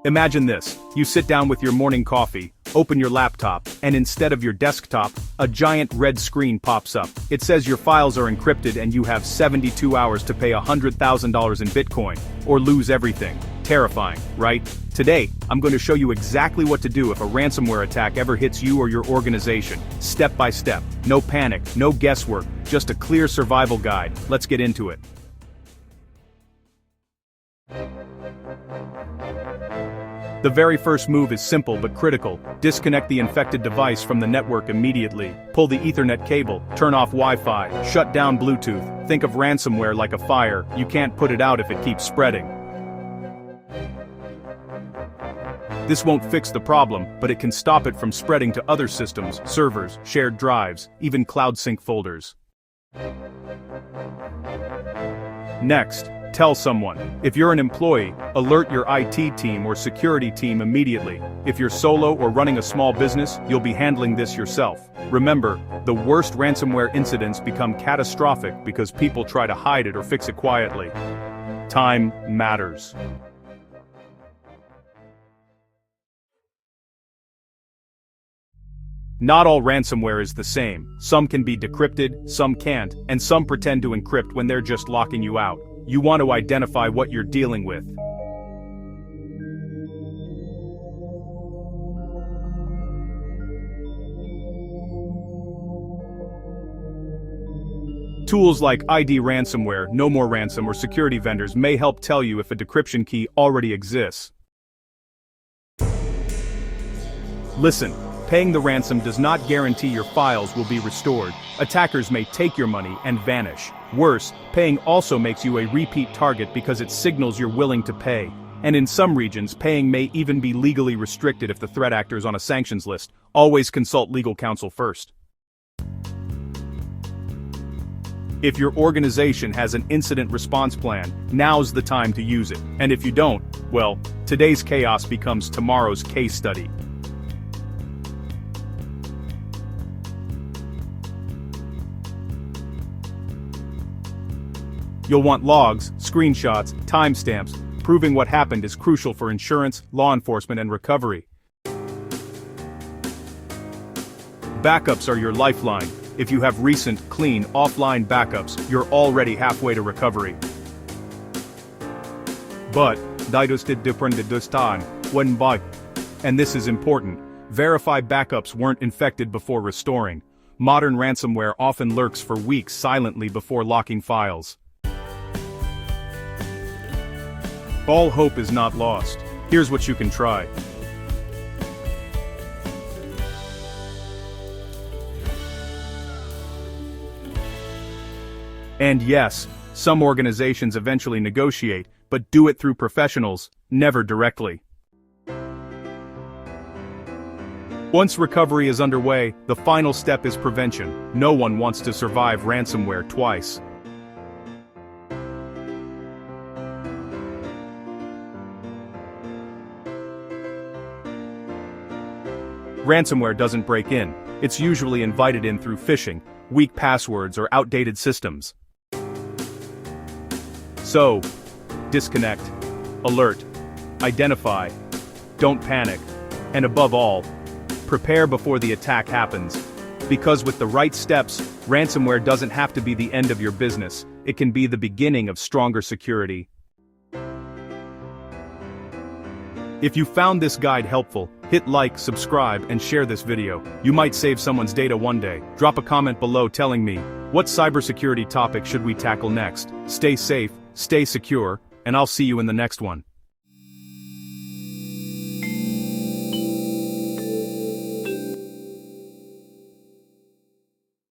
Imagine this, you sit down with your morning coffee, open your laptop, and instead of your desktop, a giant red screen pops up. It says your files are encrypted and you have 72 hours to pay $100,000 in Bitcoin, or lose everything. Terrifying, right? Today, I'm going to show you exactly what to do if a ransomware attack ever hits you or your organization, step by step. No panic, no guesswork, just a clear survival guide. Let's get into it. The very first move is simple but critical. Disconnect the infected device from the network immediately. Pull the Ethernet cable, turn off Wi-Fi, shut down Bluetooth. Think of ransomware like a fire, you can't put it out if it keeps spreading. This won't fix the problem, but it can stop it from spreading to other systems, servers, shared drives, even cloud sync folders. Next, tell someone. If you're an employee, alert your IT team or security team immediately. If you're solo or running a small business, you'll be handling this yourself. Remember, the worst ransomware incidents become catastrophic because people try to hide it or fix it quietly. Time matters. Not all ransomware is the same. Some can be decrypted, some can't, and some pretend to encrypt when they're just locking you out. You want to identify what you're dealing with. Tools like ID Ransomware, No More Ransom, or security vendors may help tell you if a decryption key already exists. Listen. Paying the ransom does not guarantee your files will be restored. Attackers may take your money and vanish. Worse, paying also makes you a repeat target because it signals you're willing to pay. And in some regions, paying may even be legally restricted if the threat actor is on a sanctions list. Always consult legal counsel first. If your organization has an incident response plan, now's the time to use it. And if you don't, well, today's chaos becomes tomorrow's case study. You'll want logs, screenshots, timestamps. Proving what happened is crucial for insurance, law enforcement, and recovery. Backups are your lifeline. If you have recent, clean, offline backups, you're already halfway to recovery. But, and this is important, verify backups weren't infected before restoring. Modern ransomware often lurks for weeks silently before locking files. All hope is not lost. Here's what you can try. And yes, some organizations eventually negotiate, but do it through professionals, never directly. Once recovery is underway, the final step is prevention. No one wants to survive ransomware twice. Ransomware doesn't break in. It's usually invited in through phishing, weak passwords, or outdated systems. So, disconnect, alert, identify, don't panic, and above all, prepare before the attack happens. Because with the right steps, ransomware doesn't have to be the end of your business. It can be the beginning of stronger security. If you found this guide helpful, hit like, subscribe, and share this video. You might save someone's data one day. Drop a comment below telling me, what cybersecurity topic should we tackle next? Stay safe, stay secure, and I'll see you in the next one.